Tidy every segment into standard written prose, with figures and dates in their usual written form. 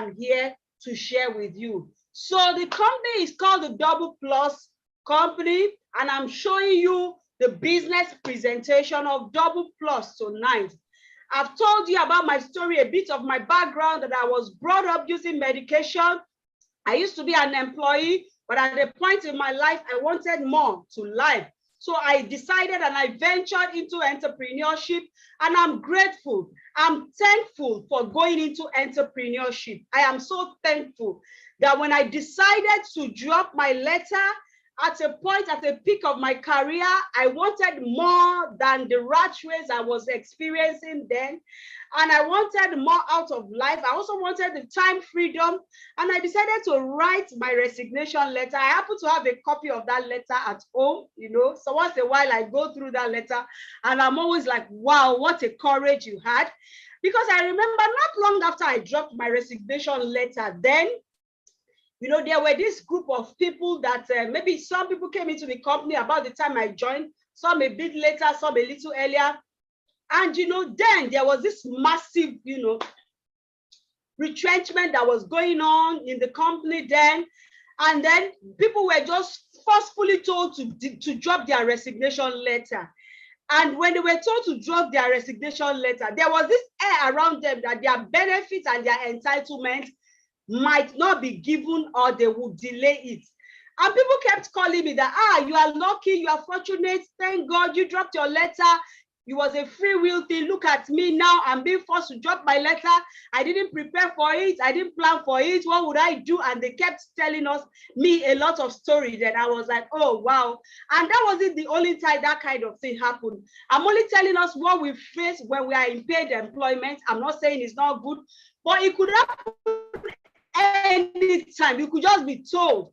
am here to share with you. So the company is called the Double Plus Company, and I'm showing you the business presentation of Double Plus tonight. I've told you about my story, a bit of my background, that I was brought up using medication. I used to be an employee, but at a point in my life, I wanted more to life. So I decided and I ventured into entrepreneurship, and I'm grateful. I'm thankful for going into entrepreneurship. I am so thankful that when I decided to drop my letter at a point, at the peak of my career, I wanted more than the rat race I was experiencing then. And I wanted more out of life. I also wanted the time freedom. And I decided to write my resignation letter. I happen to have a copy of that letter at home, you know. So once in a while, I go through that letter and I'm always like, wow, what a courage you had. Because I remember not long after I dropped my resignation letter, then, you know, there were this group of people that maybe some people came into the company about the time I joined, some a bit later, some a little earlier. And, you know, then there was this massive, you know, retrenchment that was going on in the company then. And then people were just forcefully told to drop their resignation letter. And when they were told to drop their resignation letter, there was this air around them that their benefits and their entitlement might not be given, or they would delay it. And people kept calling me that, you are lucky, you are fortunate, thank God you dropped your letter. It was a free will thing. Look at me now, I'm being forced to drop my letter. I didn't prepare for it, I didn't plan for it, what would I do? And they kept telling me a lot of stories that I was like, oh wow. And that wasn't the only time that kind of thing happened. I'm only telling us what we face when we are in paid employment. I'm not saying it's not good, but it could happen anytime. You could just be told,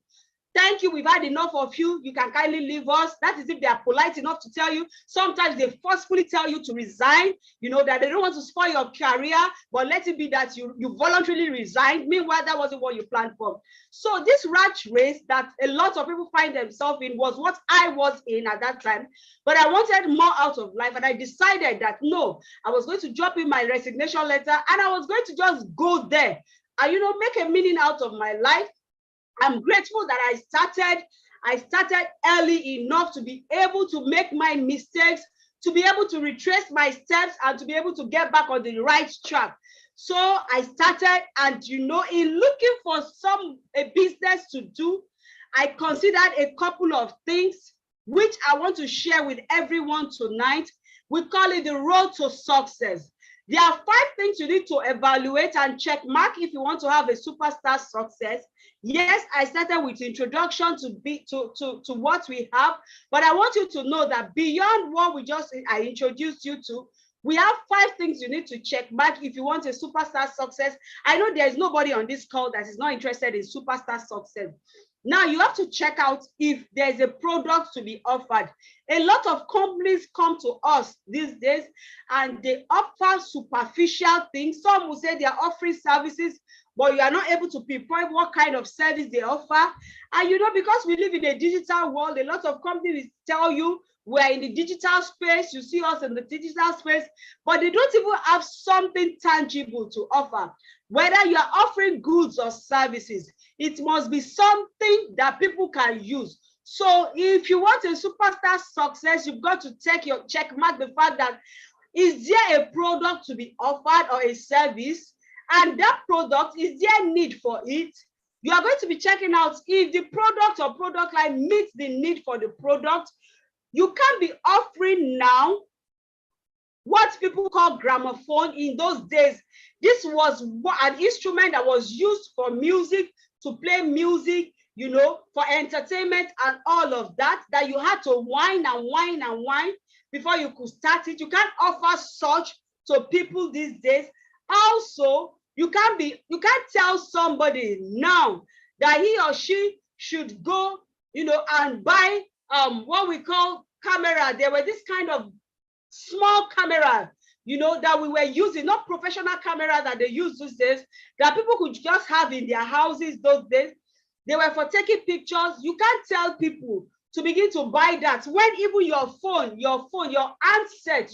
thank you, we've had enough of you, you can kindly leave us. That is if they are polite enough to tell you. Sometimes they forcefully tell you to resign, you know, that they don't want to spoil your career, but let it be that you voluntarily resigned. Meanwhile, that wasn't what you planned for. So this rat race that a lot of people find themselves in was what I was in at that time, but I wanted more out of life, and I decided that no, I was going to drop in my resignation letter, and I was going to just go there and, you know, make a meaning out of my life. I'm grateful that I started early enough to be able to make my mistakes, to be able to retrace my steps, and to be able to get back on the right track. So I started, and, you know, in looking for a business to do, I considered a couple of things which I want to share with everyone tonight. We call it the road to success. There are 5 things you need to evaluate and check mark if you want to have a superstar success. Yes, I started with introduction to what we have, but I want you to know that beyond what I introduced you to, we have 5 things you need to check mark if you want a superstar success. I know there is nobody on this call that is not interested in superstar success. Now you have to check out if there's a product to be offered. A lot of companies come to us these days and they offer superficial things. Some will say they are offering services, but you are not able to pinpoint what kind of service they offer. And, you know, because we live in a digital world, a lot of companies tell you we're in the digital space, you see us in the digital space, but they don't even have something tangible to offer. Whether you are offering goods or services, it must be something that people can use. So if you want a superstar success, you've got to check mark the fact that, is there a product to be offered or a service? And that product, is there need for it? You are going to be checking out if the product or product line meets the need for the product. You can't be offering now what people call gramophone. In those days, this was an instrument that was used for music, to play music, you know, for entertainment and all of that, that you had to whine and whine and whine before you could start it. You can't offer such to people these days. Also, you can't tell somebody now that he or she should go, you know, and buy what we call camera. There were this kind of small camera, you know, that we were using, not professional camera that they use these days, that people could just have in their houses those days. They were for taking pictures. You can't tell people to begin to buy that when even your phone, your handset,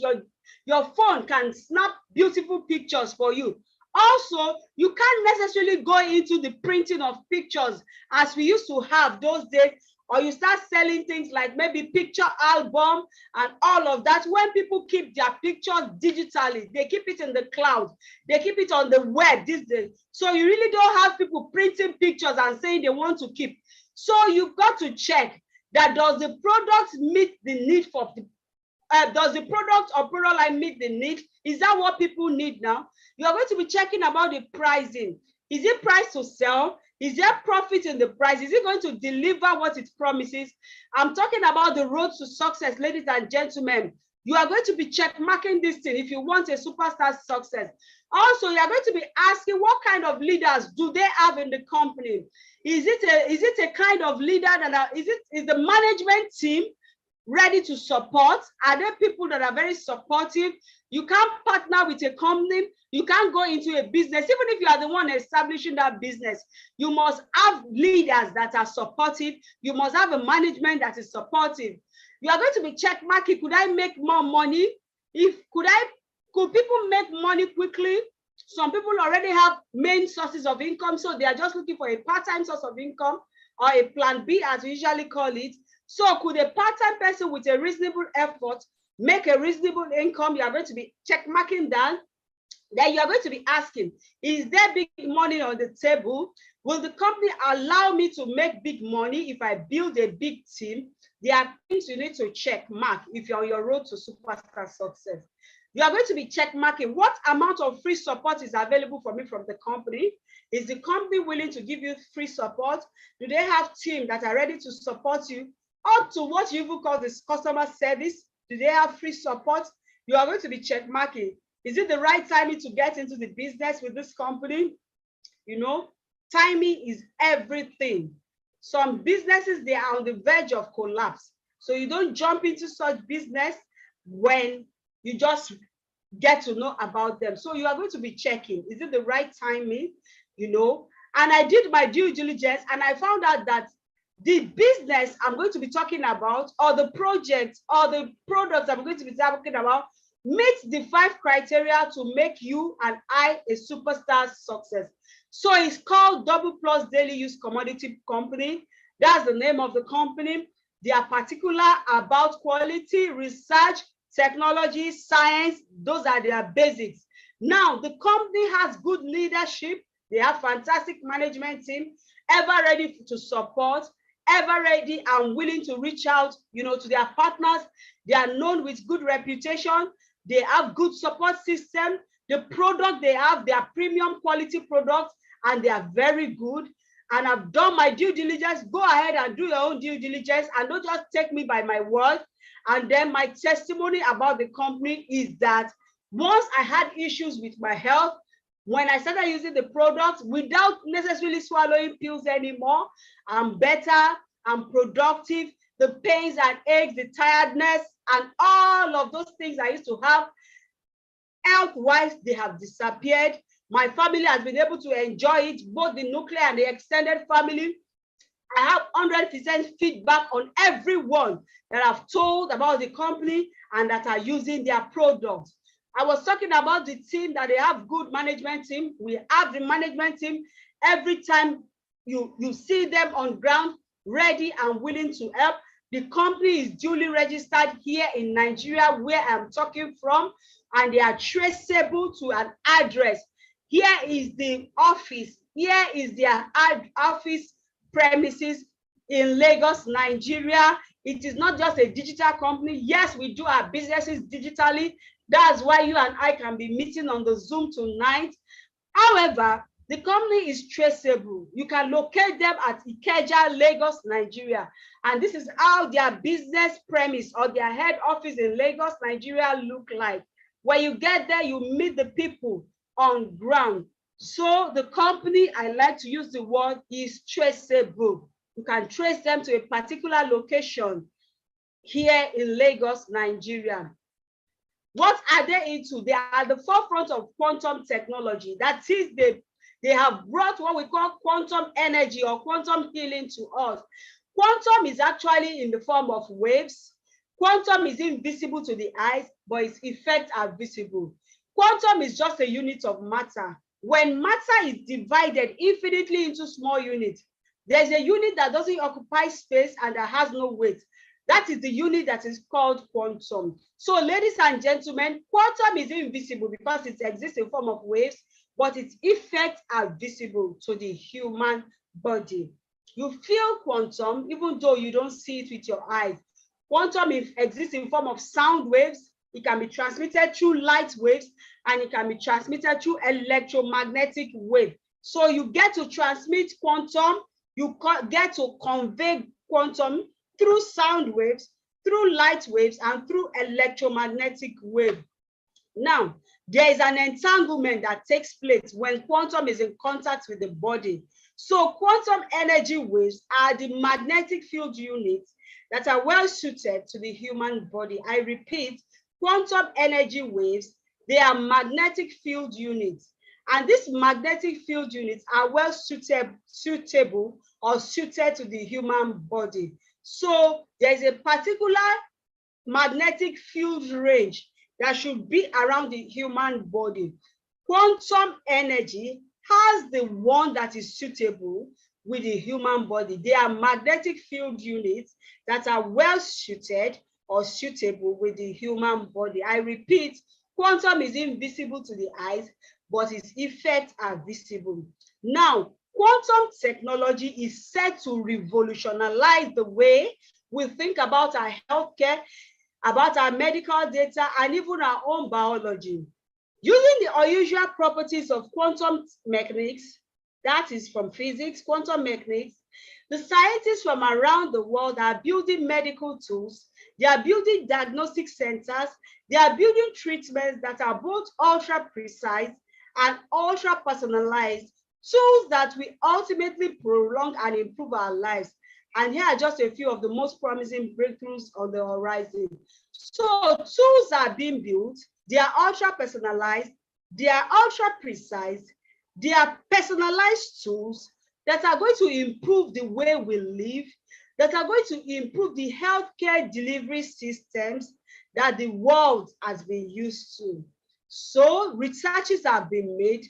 your phone can snap beautiful pictures for you. Also, you can't necessarily go into the printing of pictures as we used to have those days, or you start selling things like maybe picture album and all of that. When people keep their pictures digitally, they keep it in the cloud, they keep it on the web these days. So you really don't have people printing pictures and saying they want to keep. So you've got to check that does the product meet the need for the does the product or product line meet the need? Is that what people need now? You are going to be checking about the pricing. Is it priced to sell? Is there profit in the price? Is it going to deliver what it promises? I'm talking about the road to success, ladies and gentlemen. You are going to be check marking this thing if you want a superstar success. Also, you are going to be asking what kind of leaders do they have in the company? Is it a kind of leader that is the management team ready to support? Are there people that are very supportive? You can't partner with a company. You can't go into a business. Even if you are the one establishing that business, you must have leaders that are supportive. You must have a management that is supportive. You are going to be check marking. Could I make more money? Could people make money quickly? Some people already have main sources of income, so they are just looking for a part-time source of income, or a plan B, as we usually call it. So could a part-time person with a reasonable effort make a reasonable income? You are going to be check marking that. Then you are going to be asking, is there big money on the table? Will the company allow me to make big money if I build a big team? There are things you need to check mark if you're on your road to superstar success. You are going to be check marking what amount of free support is available for me from the company. Is the company willing to give you free support? Do they have teams that are ready to support you? Up to what you even call this customer service? Do they have free support? You are going to be check marking. Is it the right timing to get into the business with this company? You know, timing is everything. Some businesses, they are on the verge of collapse. So you don't jump into such business when you just get to know about them. So you are going to be checking, is it the right timing? You know, and I did my due diligence and I found out that the business I'm going to be talking about, or the project or the products I'm going to be talking about, meet the 5 criteria to make you and I a superstar success. So it's called Double Plus Daily Use Commodity Company. That's the name of the company. They are particular about quality, research, technology, science. Those are their basics. Now, the company has good leadership. They have fantastic management team, ever ready to support, ever ready and willing to reach out, you know, to their partners. They are known with good reputation. They have good support system. The product they have, they are premium quality products, and they are very good. And I've done my due diligence. Go ahead and do your own due diligence, and don't just take me by my word. And then my testimony about the company is that once I had issues with my health, when I started using the product without necessarily swallowing pills anymore, I'm better, I'm productive. The pains and aches, the tiredness, and all of those things I used to have, health-wise, they have disappeared. My family has been able to enjoy it, both the nuclear and the extended family. I have 100% feedback on everyone that I've told about the company and that are using their products. I was talking about the team, that they have good management team. We have the management team. Every time you see them on ground, ready and willing to help. The company is duly registered here in Nigeria, where I'm talking from, and they are traceable to an address. Here is the office. Here is their office premises in Lagos, Nigeria. It is not just a digital company. Yes, we do our businesses digitally. That's why you and I can be meeting on the Zoom tonight. However, the company is traceable. You can locate them at Ikeja, Lagos, Nigeria. And this is how their business premise or their head office in Lagos, Nigeria look like. When you get there, you meet the people on ground. So the company, I like to use the word, is traceable. You can trace them to a particular location here in Lagos, Nigeria. What are they into? They are at the forefront of quantum technology. That is, they have brought what we call quantum energy or quantum healing to us. Quantum is actually in the form of waves. Quantum is invisible to the eyes, but its effects are visible. Quantum is just a unit of matter. When matter is divided infinitely into small units, there's a unit that doesn't occupy space and that has no weight. That is the unit that is called quantum. So, ladies and gentlemen, quantum is invisible because it exists in form of waves, but its effects are visible to the human body. You feel quantum even though you don't see it with your eyes. Quantum exists in form of sound waves. It can be transmitted through light waves, and it can be transmitted through electromagnetic wave. So you get to transmit quantum, you get to convey quantum through sound waves, through light waves, and through electromagnetic wave. Now, there is an entanglement that takes place when quantum is in contact with the body. So quantum energy waves are the magnetic field units that are well suited to the human body. I repeat, quantum energy waves, they are magnetic field units. And these magnetic field units are well suitable or suited to the human body. So there's a particular magnetic field range that should be around the human body. Quantum energy has the one that is suitable with the human body. They are magnetic field units that are well suited or suitable with the human body. I repeat, quantum is invisible to the eyes, but its effects are visible. Now, quantum technology is set to revolutionize the way we think about our healthcare, about our medical data, and even our own biology. Using the unusual properties of quantum mechanics, that is from physics, quantum mechanics, the scientists from around the world are building medical tools, they are building diagnostic centers, they are building treatments that are both ultra precise and ultra personalized, tools that will ultimately prolong and improve our lives. And here are just a few of the most promising breakthroughs on the horizon. So tools are being built, they are ultra personalized, they are ultra precise, they are personalized tools that are going to improve the way we live, that are going to improve the healthcare delivery systems that the world has been used to. So researches have been made,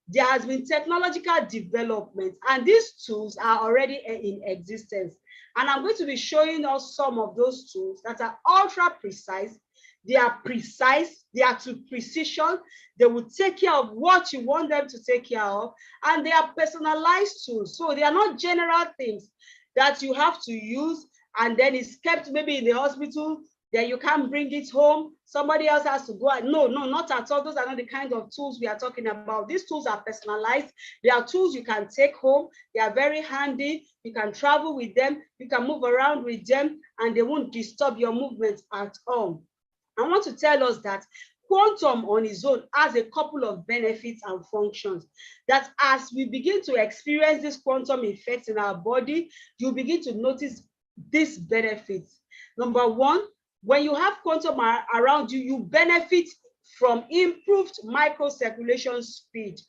there has been technological development, and these tools are already in existence. And I'm going to be showing us some of those tools that are ultra precise. They are precise, they are to precision, they will take care of what you want them to take care of, and they are personalized tools. So they are not general things that you have to use and then it's kept maybe in the hospital, then you can't bring it home, somebody else has to go. No, not at all. Those are not the kind of tools we are talking about. These tools are personalized. They are tools you can take home. They are very handy. You can travel with them. You can move around with them, and they won't disturb your movement at all. I want to tell us that quantum on its own has a couple of benefits and functions that as we begin to experience this quantum effects in our body, you begin to notice these benefits. Number one, when you have quantum around you, you benefit from improved microcirculation speed.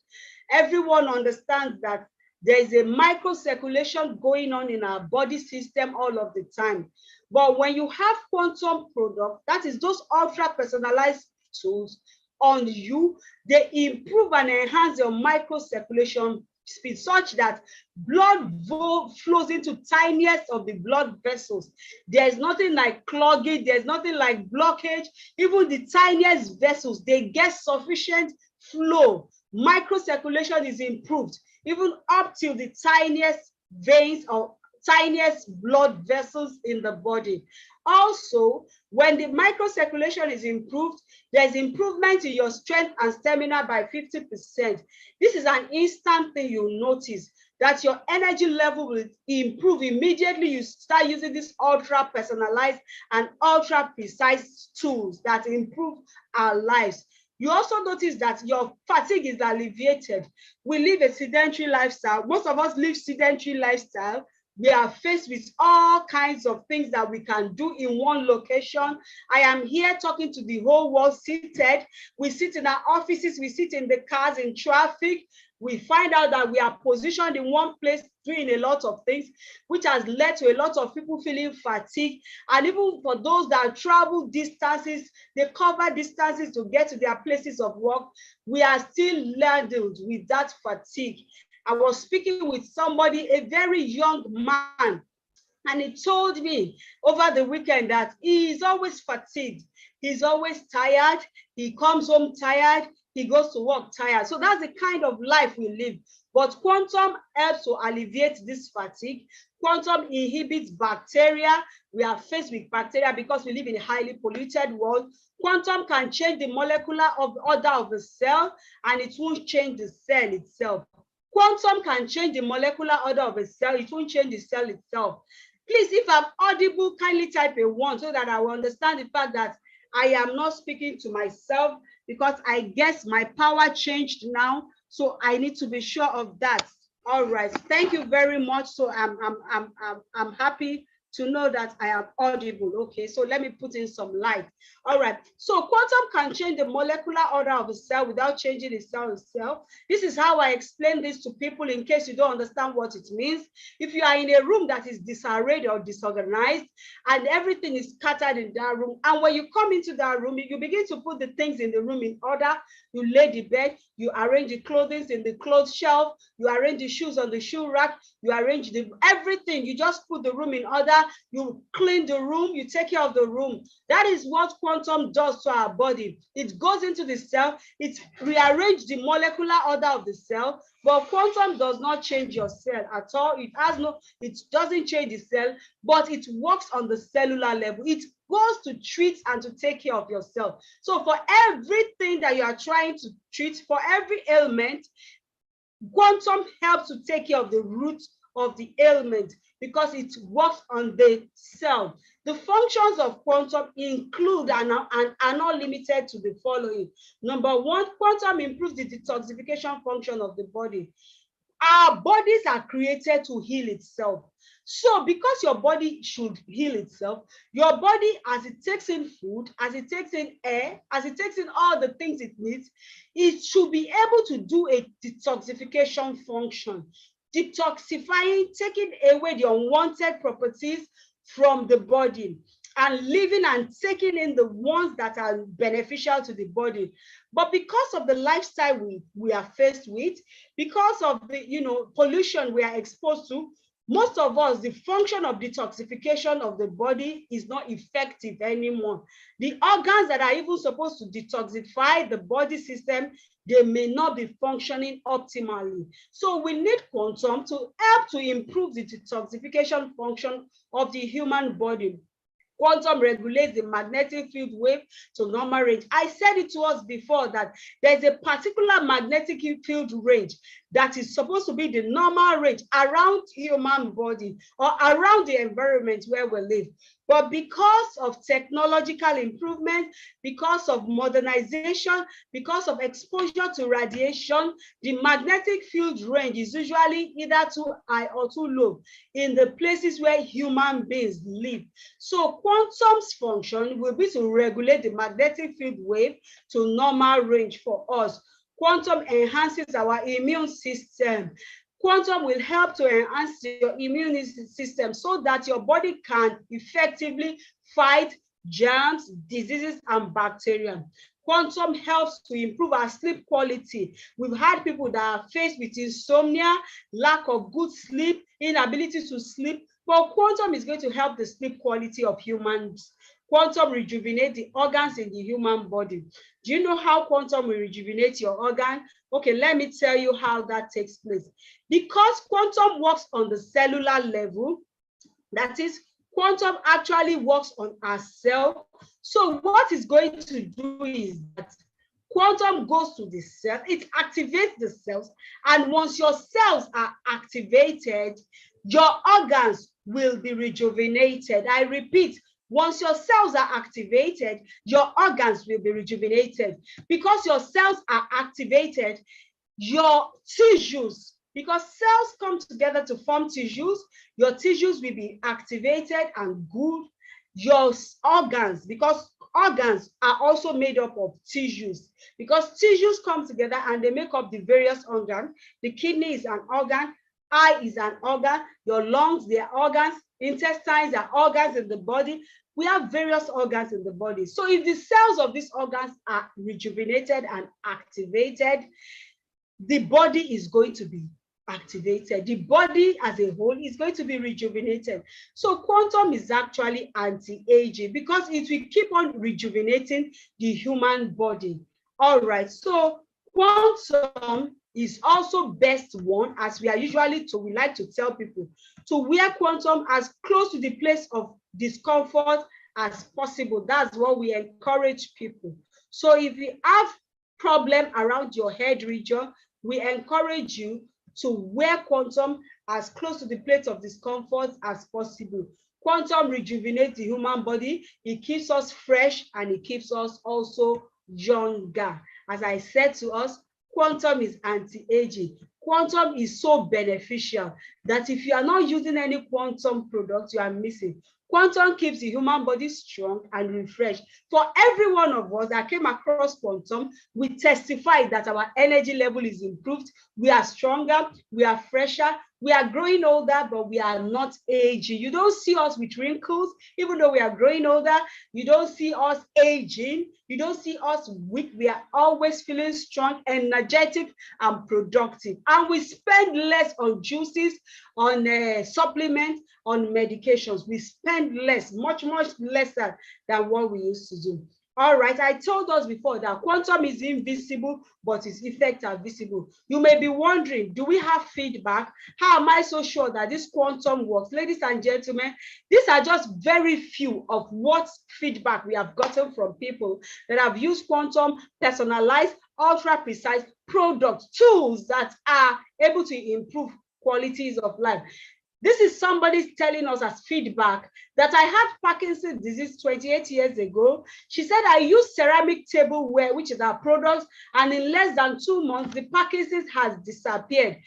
Everyone understands that there is a microcirculation going on in our body system all of the time. But when you have quantum products, that is those ultra personalized tools on you, they improve and enhance your microcirculation speed such that blood flows into tiniest of the blood vessels. There's nothing like clogging, there's nothing like blockage. Even the tiniest vessels, they get sufficient flow. Microcirculation is improved, even up till the tiniest veins or tiniest blood vessels in the body. Also, when the microcirculation is improved, there's improvement in your strength and stamina by 50%. This is an instant thing you'll notice, that your energy level will improve immediately you start using these ultra personalized and ultra precise tools that improve our lives. You also notice that your fatigue is alleviated. We live a sedentary lifestyle. Most of us live sedentary lifestyle. We are faced with all kinds of things that we can do in one location. I am here talking to the whole world seated. We sit in our offices, we sit in the cars, in traffic. We find out that we are positioned in one place doing a lot of things, which has led to a lot of people feeling fatigued. And even for those that travel distances, they cover distances to get to their places of work, we are still laden with that fatigue. I was speaking with somebody, a very young man, and he told me over the weekend that he is always fatigued. He's always tired. He comes home tired. He goes to work tired. So that's the kind of life we live. But quantum helps to alleviate this fatigue. Quantum inhibits bacteria. We are faced with bacteria because we live in a highly polluted world. Quantum can change the molecular order of the cell, and it won't change the cell itself. Quantum can change the molecular order of a cell. It won't change the cell itself. Please, if I'm audible, kindly type a 1 so that I will understand the fact that I am not speaking to myself, because I guess my power changed now. So I need to be sure of that. All right. Thank you very much. So I'm happy to know that I am audible. Okay, so let me put in some light. All right, so quantum can change the molecular order of a cell without changing the cell itself. This is how I explain this to people in case you don't understand what it means. If you are in a room that is disarrayed or disorganized and everything is scattered in that room, and when you come into that room, you begin to put the things in the room in order. You lay the bed, you arrange the clothing in the clothes shelf, you arrange the shoes on the shoe rack, you arrange everything, you just put the room in order, you clean the room, you take care of the room. That is what quantum does to our body. It goes into the cell, it rearranges the molecular order of the cell, but quantum does not change your cell at all. It doesn't change the cell, but it works on the cellular level. It goes to treat and to take care of yourself. So for everything that you are trying to treat, for every ailment, quantum helps to take care of the root of the ailment because it works on the cell. The functions of quantum include and are not limited to the following. Number one, quantum improves the detoxification function of the body. Our bodies are created to heal itself. So because your body should heal itself, your body, as it takes in food, as it takes in air, as it takes in all the things it needs, it should be able to do a detoxification function. Detoxifying, taking away the unwanted properties from the body and living and taking in the ones that are beneficial to the body. But because of the lifestyle we are faced with, because of the pollution we are exposed to, most of us, the function of detoxification of the body is not effective anymore. The organs that are even supposed to detoxify the body system, they may not be functioning optimally. So we need quantum to help to improve the detoxification function of the human body. Quantum regulates the magnetic field wave to normal range. I said it to us before that there's a particular magnetic field range that is supposed to be the normal range around human body or around the environment where we live. But because of technological improvement, because of modernization, because of exposure to radiation, the magnetic field range is usually either too high or too low in the places where human beings live. So quantum's function will be to regulate the magnetic field wave to normal range for us. Quantum enhances our immune system. Quantum will help to enhance your immune system so that your body can effectively fight germs, diseases, and bacteria. Quantum helps to improve our sleep quality. We've had people that are faced with insomnia, lack of good sleep, inability to sleep, but quantum is going to help the sleep quality of humans. Quantum rejuvenates the organs in the human body. Do you know how quantum will rejuvenate your organ? Okay, let me tell you how that takes place. Because quantum works on the cellular level, that is, quantum actually works on our cell. So what it's going to do is that quantum goes to the cell, it activates the cells, and once your cells are activated, your organs will be rejuvenated. I repeat, once your cells are activated, your organs will be rejuvenated. Because your cells are activated, your tissues, because cells come together to form tissues, your tissues will be activated and good. Your organs, because organs are also made up of tissues, because tissues come together and they make up the various organs. The kidney is an organ, eye is an organ, your lungs, they are organs, intestines are organs in the body. We have various organs in the body. So if the cells of these organs are rejuvenated and activated, the body is going to be activated. The body as a whole is going to be rejuvenated. So quantum is actually anti-aging because it will keep on rejuvenating the human body. All right, so quantum is also best worn, as we are usually told, we like to tell people to wear quantum as close to the place of discomfort as possible. That's what we encourage people. So if you have problem around your head region, we encourage you to wear quantum as close to the place of discomfort as possible. Quantum rejuvenates the human body. It keeps us fresh and it keeps us also younger. As I said to us, quantum is anti-aging. Quantum is so beneficial that if you are not using any quantum product, you are missing. Quantum keeps the human body strong and refreshed. For every one of us that came across quantum, we testify that our energy level is improved. We are stronger, we are fresher, we are growing older, but we are not aging. You don't see us with wrinkles, even though we are growing older. You don't see us aging. You don't see us weak. We are always feeling strong, energetic, and productive. And we spend less on juices, on supplements, on medications. We spend less, much lesser than what we used to do. All right, I told us before that quantum is invisible, but its effects are visible. You may be wondering, do we have feedback? How am I so sure that this quantum works? Ladies and gentlemen, these are just very few of what feedback we have gotten from people that have used quantum personalized, ultra precise products, tools that are able to improve qualities of life. This is somebody telling us as feedback that I had Parkinson's disease 28 years ago. She said, I used ceramic tableware, which is our product, and in less than 2 months, the Parkinson's has disappeared.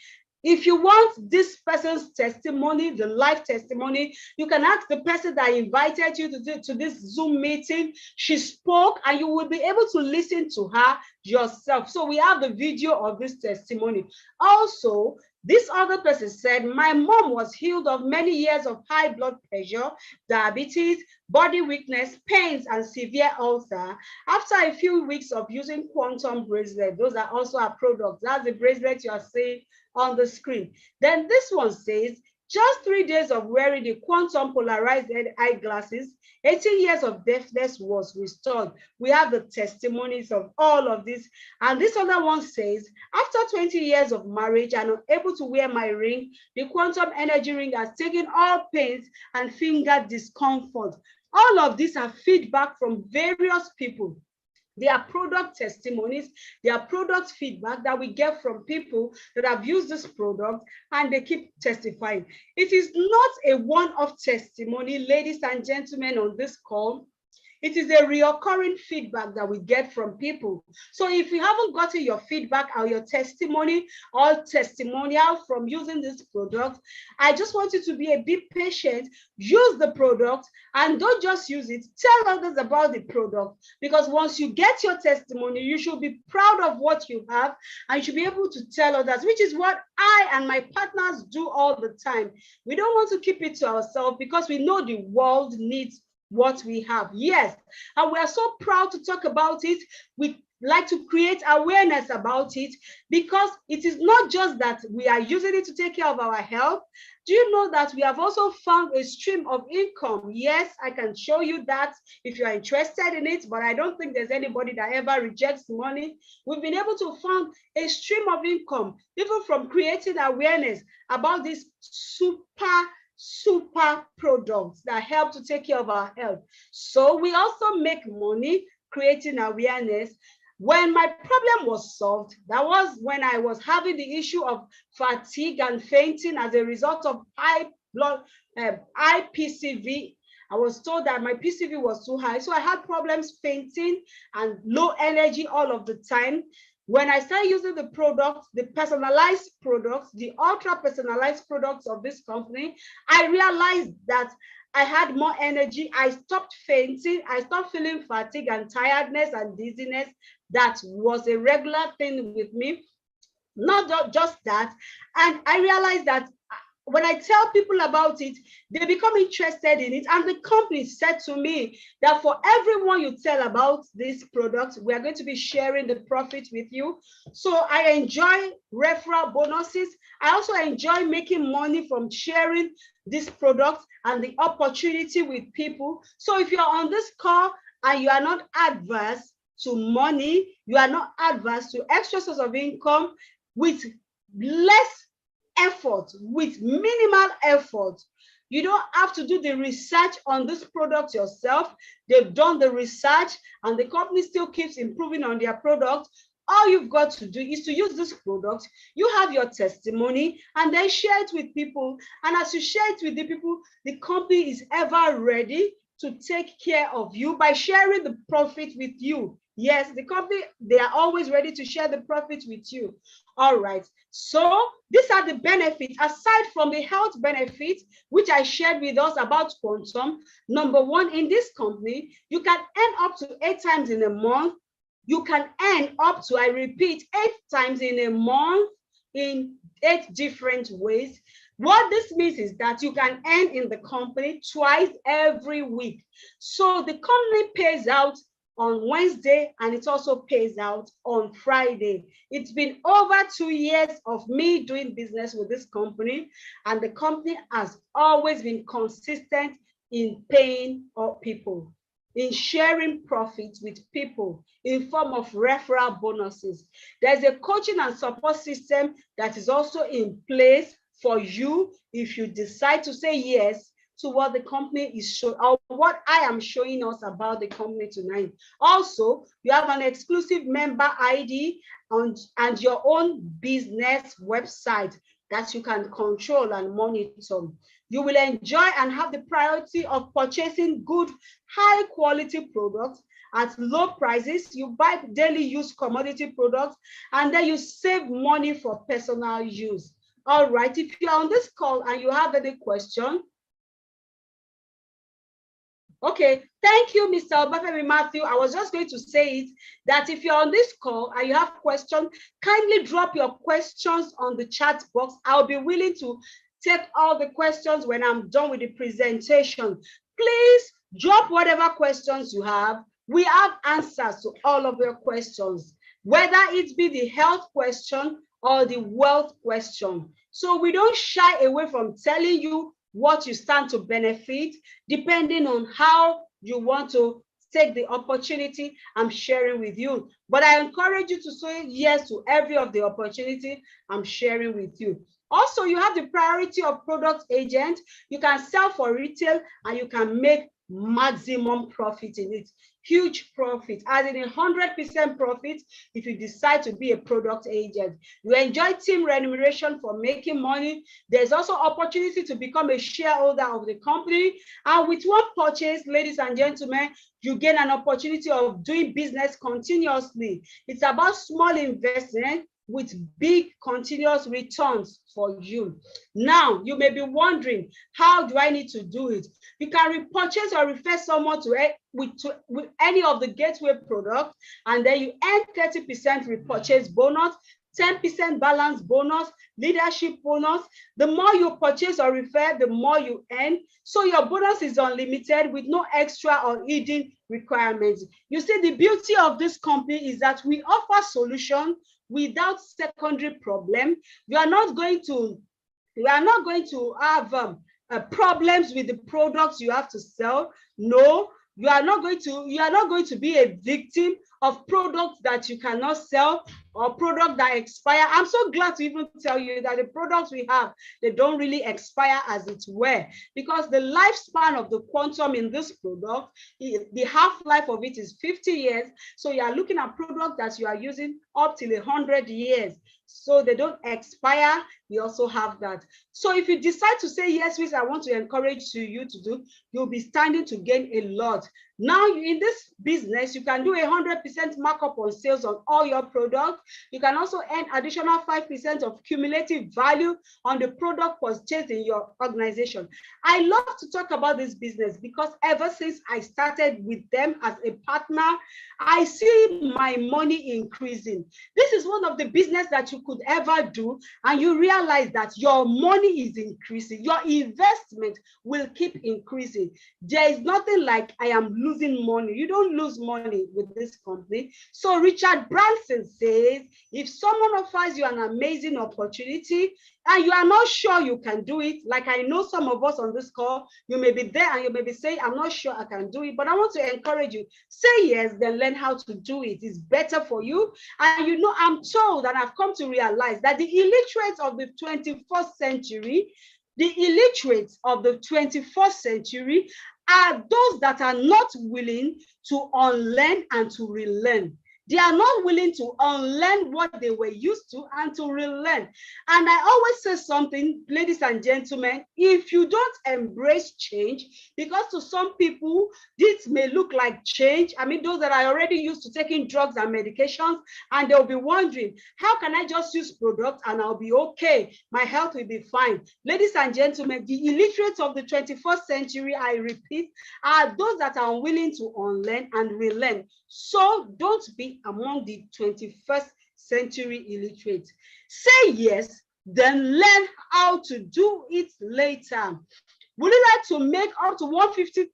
If you want this person's testimony, the live testimony, you can ask the person that invited you to this Zoom meeting. She spoke and you will be able to listen to her yourself. So we have the video of this testimony. Also, this other person said, my mom was healed of many years of high blood pressure, diabetes, body weakness, pains, and severe ulcer. After a few weeks of using quantum bracelet, those are also our products. That's the bracelet you are seeing on the screen. Then this one says, just 3 days of wearing the quantum polarized eyeglasses, 18 years of deafness was restored. We have the testimonies of all of this. And this other one says, after 20 years of marriage and unable to wear my ring, the quantum energy ring has taken all pains and finger discomfort. All of these are feedback from various people. They are product testimonies, they are product feedback that we get from people that have used this product and they keep testifying. It is not a one-off testimony, ladies and gentlemen, on this call. It is a recurring feedback that we get from people. So if you haven't gotten your feedback or your testimony or testimonial from using this product, I just want you to be a bit patient, use the product, and don't just use it, tell others about the product, because once you get your testimony, you should be proud of what you have and you should be able to tell others, which is what I and my partners do all the time. We don't want to keep it to ourselves because we know the world needs what we have. Yes, and we are so proud to talk about it. We like to create awareness about it because it is not just that we are using it to take care of our health. Do you know that we have also found a stream of income? Yes, I can show you that if you are interested in it, but I don't think there's anybody that ever rejects money. We've been able to find a stream of income, even from creating awareness about this super products that help to take care of our health. So we also make money creating awareness. When my problem was solved, that was when I was having the issue of fatigue and fainting as a result of high PCV. I was told that my PCV was too high, so I had problems fainting and low energy all of the time. When I started using the products, the personalized products, the ultra personalized products of this company, I realized that I had more energy. I stopped fainting. I stopped feeling fatigue and tiredness and dizziness. That was a regular thing with me. Not just that. And I realized that when I tell people about it, they become interested in it. And the company said to me that for everyone you tell about this product, we are going to be sharing the profit with you. So I enjoy referral bonuses. I also enjoy making money from sharing this product and the opportunity with people. So if you're on this call and you are not adverse to money, you are not adverse to extra source of income with less effort, with minimal effort. You don't have to do the research on this product yourself. They've done the research and the company still keeps improving on their product. All you've got to do is to use this product. You have your testimony and then share it with people. And as you share it with the people, the company is ever ready to take care of you by sharing the profit with you. Yes, the company, they are always ready to share the profit with you. All right. So these are the benefits, aside from the health benefits, which I shared with us about Quantum. Number one, in this company, you can earn up to 8 times in a month. You can earn up to, I repeat, 8 times in a month in 8 different ways. What this means is that you can earn in the company twice every week. So the company pays out on Wednesday and it also pays out on Friday. It's been over 2 years of me doing business with this company, and the company has always been consistent in paying our people, in sharing profits with people in form of referral bonuses. There's a coaching and support system that is also in place for you if you decide to say yes to what the company is showing, or what I am showing us about the company tonight. Also, you have an exclusive member ID and your own business website that you can control and monitor. You will enjoy and have the priority of purchasing good, high quality products at low prices. You buy daily use commodity products, and then you save money for personal use. All right, if you're on this call and you have any question, okay, thank you, Mr. Obafemi Matthew. I was just going to say it, that if you're on this call and you have questions, kindly drop your questions on the chat box. I'll be willing to take all the questions when I'm done with the presentation. Please drop whatever questions you have. We have answers to all of your questions, whether it be the health question or the wealth question. So we don't shy away from telling you what you stand to benefit, depending on how you want to take the opportunity I'm sharing with you. But I encourage you to say yes to every of the opportunity I'm sharing with you. Also, you have the priority of product agent. You can sell for retail and you can make maximum profit in it. Huge profit, as in 100% profit if you decide to be a product agent. You enjoy team remuneration for making money. There's also opportunity to become a shareholder of the company. And with one purchase, ladies and gentlemen, you gain an opportunity of doing business continuously. It's about small investment with big continuous returns for you. Now, you may be wondering, how do I need to do it? You can repurchase or refer someone to with any of the gateway products, and then you earn 30% repurchase bonus, 10% balance bonus, leadership bonus. The more you purchase or refer, the more you earn. So your bonus is unlimited with no extra or hidden requirements. You see, the beauty of this company is that we offer solutions without secondary problem. You are not going to have problems with the products you have to sell. No, you are not going to be a victim of products that you cannot sell or products that expire. I'm so glad to even tell you that the products we have, they don't really expire as it were, because the lifespan of the quantum in this product, the half-life of it is 50 years. So you are looking at products that you are using up till 100 years. So they don't expire. We also have that. So if you decide to say yes, which I want to encourage you to do, you'll be standing to gain a lot. Now in this business, you can do 100% 5% markup on sales on all your products. You can also earn additional 5% of cumulative value on the product purchased in your organization. I love to talk about this business because ever since I started with them as a partner, I see my money increasing. This is one of the business that you could ever do, and you realize that your money is increasing. Your investment will keep increasing. There is nothing like I am losing money. You don't lose money with this company. So Richard Branson says, if someone offers you an amazing opportunity and you are not sure you can do it, like I know some of us on this call, you may be there and you may be saying, I'm not sure I can do it, but I want to encourage you, say yes, then learn how to do it. It's better for you. And you know, I'm told, and I've come to realize that the illiterates of the 21st century, are those that are not willing to unlearn and to relearn. They are not willing to unlearn what they were used to and to relearn. And I always say something, ladies and gentlemen, if you don't embrace change, because to some people, this may look like change. I mean, those that are already used to taking drugs and medications, and they'll be wondering, how can I just use products and I'll be okay? My health will be fine. Ladies and gentlemen, the illiterates of the 21st century, I repeat, are those that are unwilling to unlearn and relearn. So don't be among the 21st century illiterates. Say yes, then learn how to do it later. Would you like to make up to $150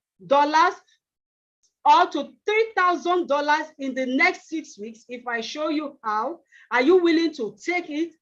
or to $3,000 in the next 6 weeks if I show you how? Are you willing to take it?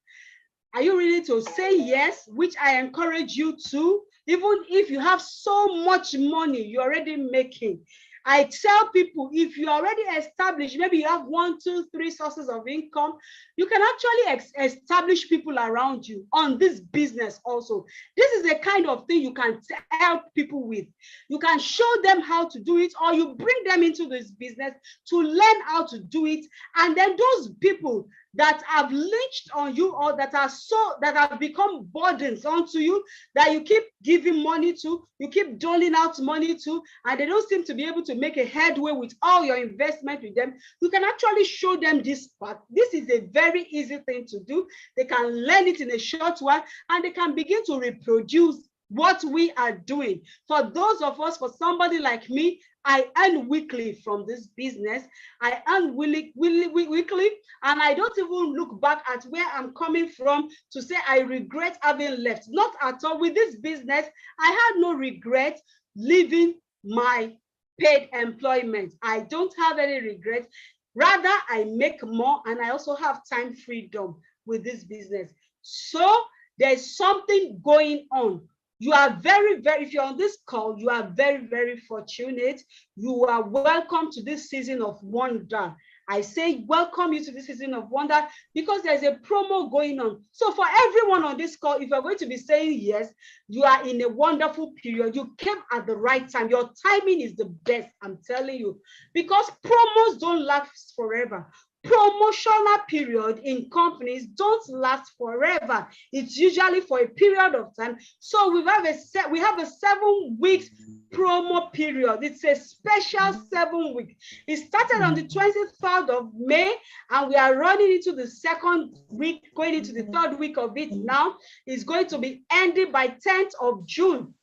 Are you willing to say yes, which I encourage you to, even if you have so much money you're already making? I tell people, if you already established, maybe you have 1, 2, 3 sources of income, you can actually establish people around you on this business also. This is the kind of thing you can help people with. You can show them how to do it, or you bring them into this business to learn how to do it. And then those people that have lynched on you, or that have become burdens onto you, that you keep giving money to, you keep doling out money to, and they don't seem to be able to make a headway with all your investment with them, you can actually show them this path. This is a very easy thing to do. They can learn it in a short while, and they can begin to reproduce what we are doing. For those of us, for somebody like me, I earn weekly from this business. I earn weekly, and I don't even look back at where I'm coming from to say I regret having left. Not at all. With this business, I had no regret leaving my paid employment. I don't have any regret. Rather, I make more, and I also have time freedom with this business. So there's something going on. You are very, if you're on this call, you are very, very fortunate. You are welcome to this season of wonder. I say welcome you to this season of wonder because there's a promo going on. So for everyone on this call, if you're going to be saying yes, you are in a wonderful period. You came at the right time. Your timing is the best, I'm telling you, because promos don't last forever. Promotional period in companies don't last forever. It's usually for a period of time. So we have a 7 weeks promo period. It's a special 7 weeks. It started on the 23rd of May, and we are running into the 2nd week, going into the 3rd week of it now. It's going to be ending by 10th of June.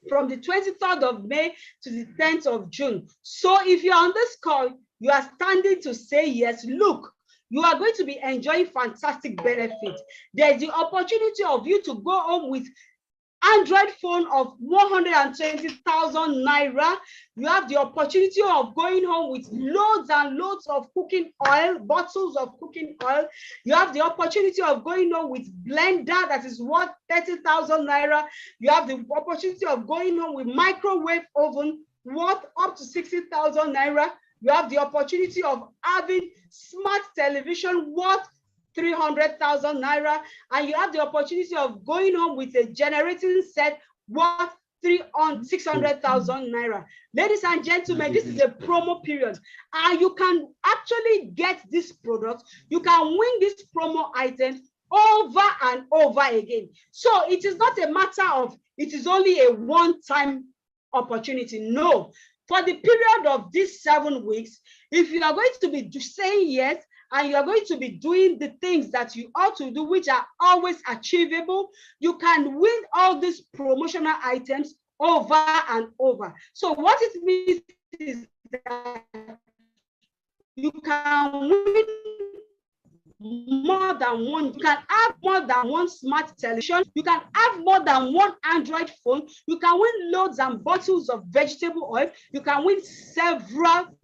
From the 23rd of May to the 10th of June. So if you're on this call, you are standing to say yes, look, you are going to be enjoying fantastic benefits. There's the opportunity of you to go home with Android phone of 120,000 naira. You have the opportunity of going home with loads and loads of cooking oil, bottles of cooking oil. You have the opportunity of going home with blender that is worth 30,000 naira. You have the opportunity of going home with microwave oven worth up to 60,000 naira. You have the opportunity of having smart television worth 300,000 naira, and you have the opportunity of going home with a generating set worth 600,000 naira. Ladies and gentlemen, this is a promo period, and you can actually get this product. You can win this promo item over and over again. So it is not a matter of it is only a one-time opportunity. No. For the period of these 7 weeks, if you are going to be saying yes, and you are going to be doing the things that you ought to do, which are always achievable, you can win all these promotional items over and over. So what it means is that you can win more than one. You can have more than one smart television. You can have more than one Android phone. You can win loads and bottles of vegetable oil. You can win several,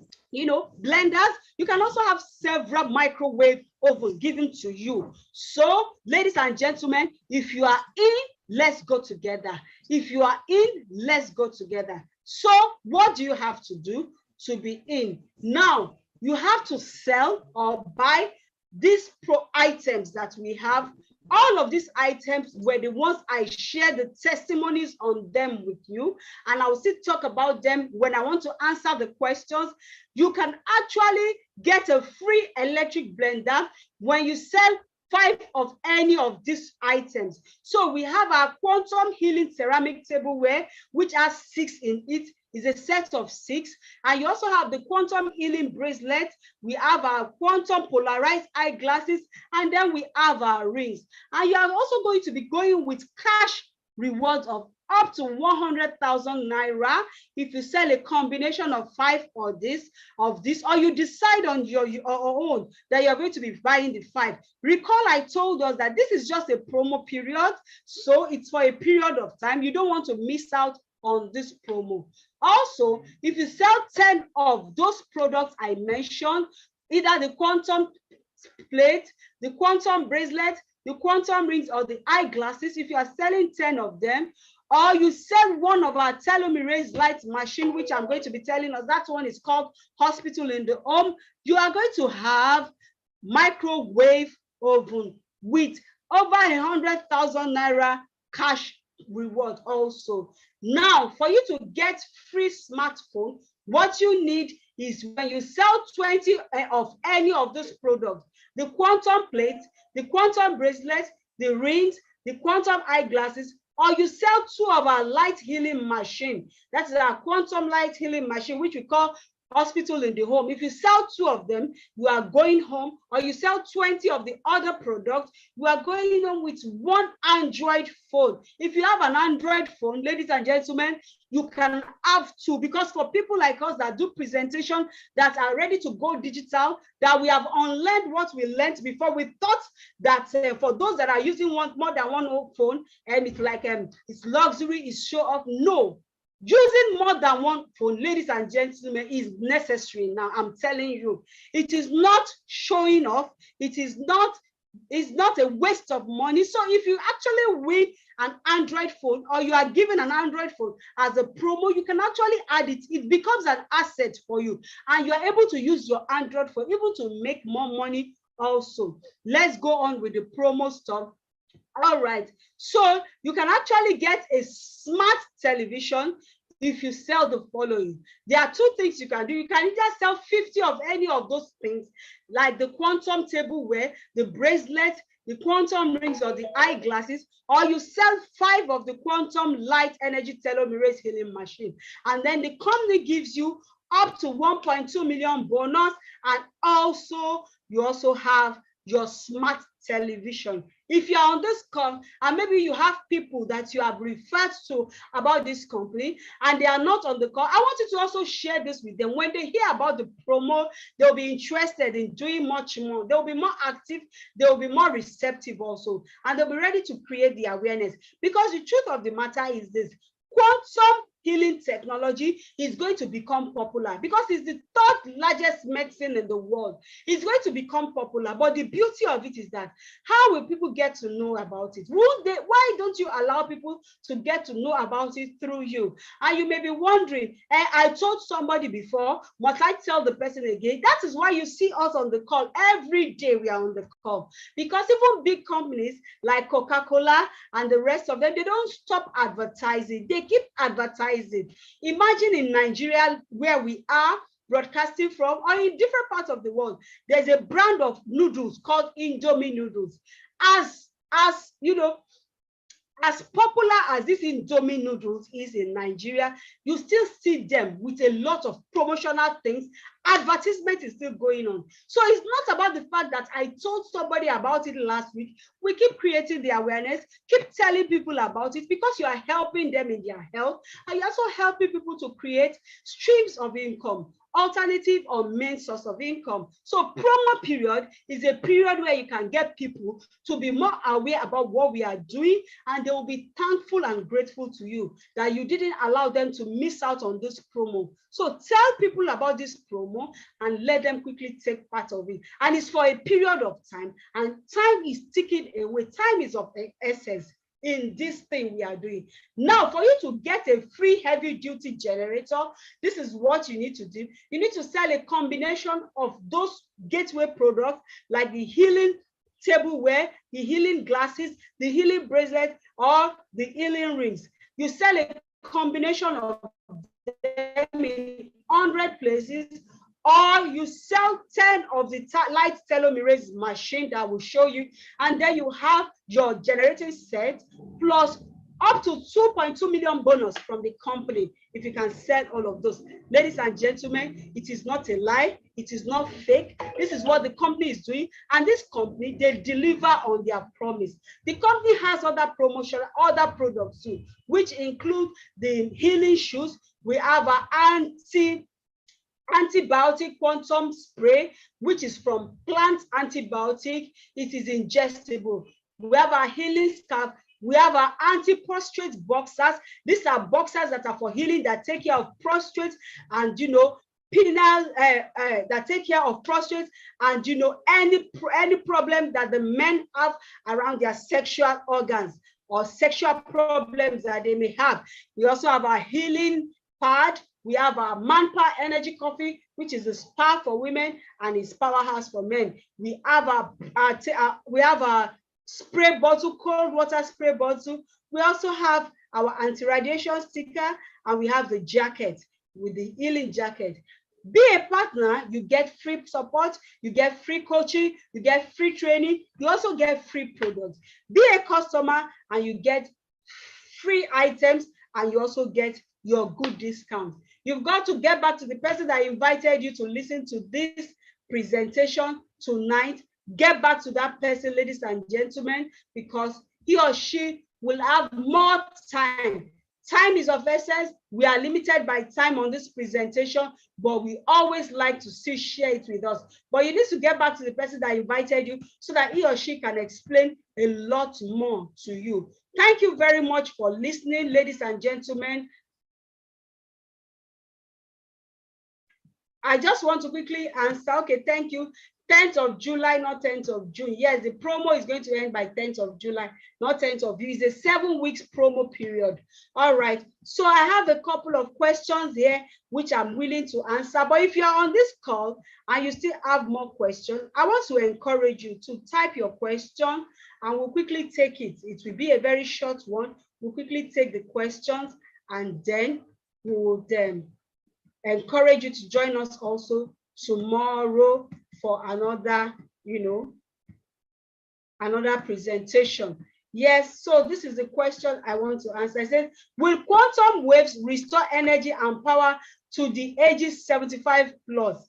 blenders. You can also have several microwave ovens given to you. So, ladies and gentlemen, if you are in, let's go together. If you are in, let's go together. So, what do you have to do to be in? Now, you have to sell or buy these items that we have. All of these items were the ones I shared the testimonies on them with you, and I will still talk about them when I want to answer the questions. You can actually get a free electric blender when you sell 5 of any of these items. So we have our Quantum Healing Ceramic Tableware, which has 6 in it. Is a set of 6, and you also have the Quantum Healing Bracelet. We have our Quantum Polarized Eyeglasses, and then we have our rings. And you are also going to be going with cash rewards of up to 100,000 naira if you sell a combination of 5 or this, or you decide on your own that you're going to be buying the 5. Recall I told us that this is just a promo period, so it's for a period of time. You don't want to miss out on this promo. Also, if you sell 10 of those products I mentioned, either the Quantum plate, the Quantum bracelet, the Quantum rings, or the eyeglasses, if you are selling 10 of them, or you sell one of our telomerase light machine, which I'm going to be telling us, that one is called Hospital in the Home, you are going to have microwave oven with over 100,000 naira cash reward also. Now, for you to get free smartphone, what you need is when you sell 20 of any of those products, the Quantum plate, the Quantum bracelet, the rings, the Quantum eyeglasses, or you sell 2 of our light healing machine. That's our Quantum light healing machine, which we call Hospital in the Home. If you sell 2 of them, you are going home, or you sell 20 of the other products, you are going home with 1 Android phone. If you have an Android phone, ladies and gentlemen, you can have 2, because for people like us that do presentation, that are ready to go digital, that we have unlearned what we learned before. We thought that for those that are using more than one phone, and it's like it's luxury, it's show off. No. Using more than one phone, ladies and gentlemen, is necessary now. I'm telling you, it is not showing off. It's not a waste of money. So if you actually win an Android phone, or you are given an Android phone as a promo, you can actually add it. It becomes an asset for you, and you are able to use your Android phone even to make more money also. Let's go on with the promo stuff. All right, so you can actually get a smart television if you sell the following. There are 2 things you can do. You can either sell 50 of any of those things, like the Quantum tableware, the bracelet, the Quantum rings, or the eyeglasses, or you sell 5 of the Quantum light energy telomerase healing machine. And then the company gives you up to 1.2 million bonus, and also you also have your smart television. If you're on this call and maybe you have people that you have referred to about this company and they are not on the call, I want you to also share this with them. When they hear about the promo, they'll be interested in doing much more. They'll be more active, they'll be more receptive also, and they'll be ready to create the awareness. Because the truth of the matter is this: quantum healing technology is going to become popular because it's the 3rd largest medicine in the world. It's going to become popular, but the beauty of it is that how will people get to know about it? Why don't you allow people to get to know about it through you? And you may be wondering, I told somebody before, must I tell the person again? That is why you see us on the call. Every day we are on the call, because even big companies like Coca-Cola and the rest of them, they don't stop advertising. They keep advertising. Imagine in Nigeria, where we are broadcasting from, or in different parts of the world, there's a brand of noodles called Indomie noodles. As you know, As popular as this Indomie noodles is in Nigeria, you still see them with a lot of promotional things. Advertisement is still going on. So it's not about the fact that I told somebody about it last week. We keep creating the awareness, keep telling people about it, because you are helping them in their health, and you're also helping people to create streams of income, alternative or main source of income. So promo period is a period where you can get people to be more aware about what we are doing, and they will be thankful and grateful to you that you didn't allow them to miss out on this promo. So tell people about this promo and let them quickly take part of it. And it's for a period of time, and time is ticking away. Time is of essence in this thing we are doing. Now, for you to get a free heavy duty generator, this is what you need to do. You need to sell a combination of those gateway products, like the healing tableware, the healing glasses, the healing bracelet, or the healing rings. You sell a combination of them in 100 places, or you sell 10 of the light telomerase machine that will show you, and then you have your generating set plus up to 2.2 million bonus from the company if you can sell all of those. Ladies and gentlemen, it is not a lie, it is not fake. This is what the company is doing, and this company, they deliver on their promise. The company has other promotion, other products too, which include the healing shoes. We have an antibiotic quantum spray, which is from plant antibiotic. It is ingestible. We have a healing scarf. We have our anti-prostrate boxers. These are boxers that are for healing, that take care of prostrate and, you know, penile, that take care of prostrate and, you know, any problem that the men have around their sexual organs or sexual problems that they may have. We also have our healing pad. We have our Manpower Energy Coffee, which is a spa for women and is powerhouse for men. We have our spray bottle, cold water spray bottle. We also have our anti-radiation sticker, and we have the jacket with the healing jacket. Be a partner, you get free support, you get free coaching, you get free training, you also get free products. Be a customer and you get free items, and you also get your good discount. You've got to get back to the person that invited you to listen to this presentation tonight. Get back to that person, ladies and gentlemen, because he or she will have more time. Time is of essence. We are limited by time on this presentation, but we always like to see share it with us. But you need to get back to the person that invited you so that he or she can explain a lot more to you. Thank you very much for listening, ladies and gentlemen. I just want to quickly answer. Okay, thank you. 10th of July, not 10th of June. Yes, the promo is going to end by 10th of July, not 10th of June. It's a 7 weeks promo period. All right. So I have a couple of questions here, which I'm willing to answer. But if you're on this call and you still have more questions, I want to encourage you to type your question and we'll quickly take it. It will be a very short one. We'll quickly take the questions and then we will then encourage you to join us also tomorrow for another, another presentation. Yes, so this is the question I want to answer. I said, will quantum waves restore energy and power to the ages 75 plus?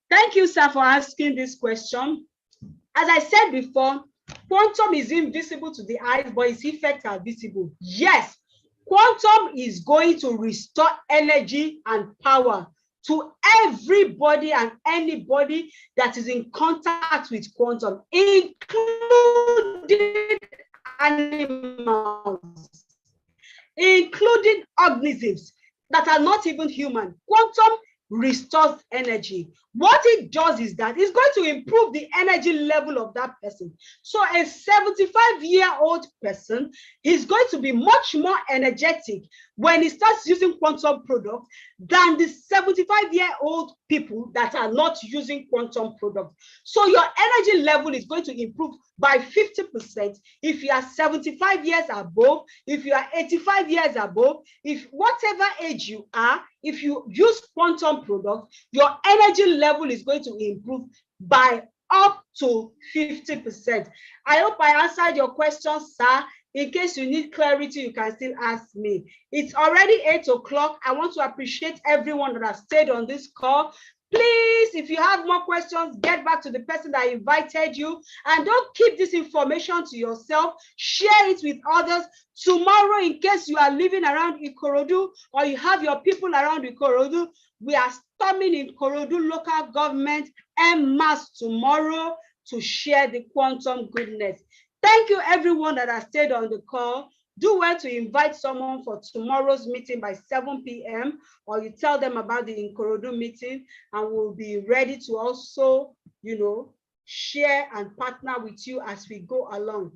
Thank you, sir, for asking this question. As I said before, quantum is invisible to the eyes, but its effects are visible. Yes, quantum is going to restore energy and power to everybody and anybody that is in contact with quantum, including animals, including organisms that are not even human. Quantum restores energy. What it does is that it's going to improve the energy level of that person. So a 75-year-old person is going to be much more energetic when he starts using quantum products than the 75-year-old people that are not using quantum products. So your energy level is going to improve by 50% if you are 75 years above, if you are 85 years above, if whatever age you are, if you use quantum products, your energy level is going to improve by up to 50%. I hope I answered your question, sir. In case you need clarity, you can still ask me. It's already 8 o'clock. I want to appreciate everyone that has stayed on this call. Please, if you have more questions, get back to the person that invited you, and don't keep this information to yourself. Share it with others. Tomorrow, in case you are living around Ikorodu or you have your people around Ikorodu, we are storming Ikorodu local government en masse tomorrow to share the quantum goodness. Thank you, everyone that has stayed on the call. Do well to invite someone for tomorrow's meeting by 7 p.m. or you tell them about the Ikorodu meeting, and we'll be ready to also, share and partner with you as we go along.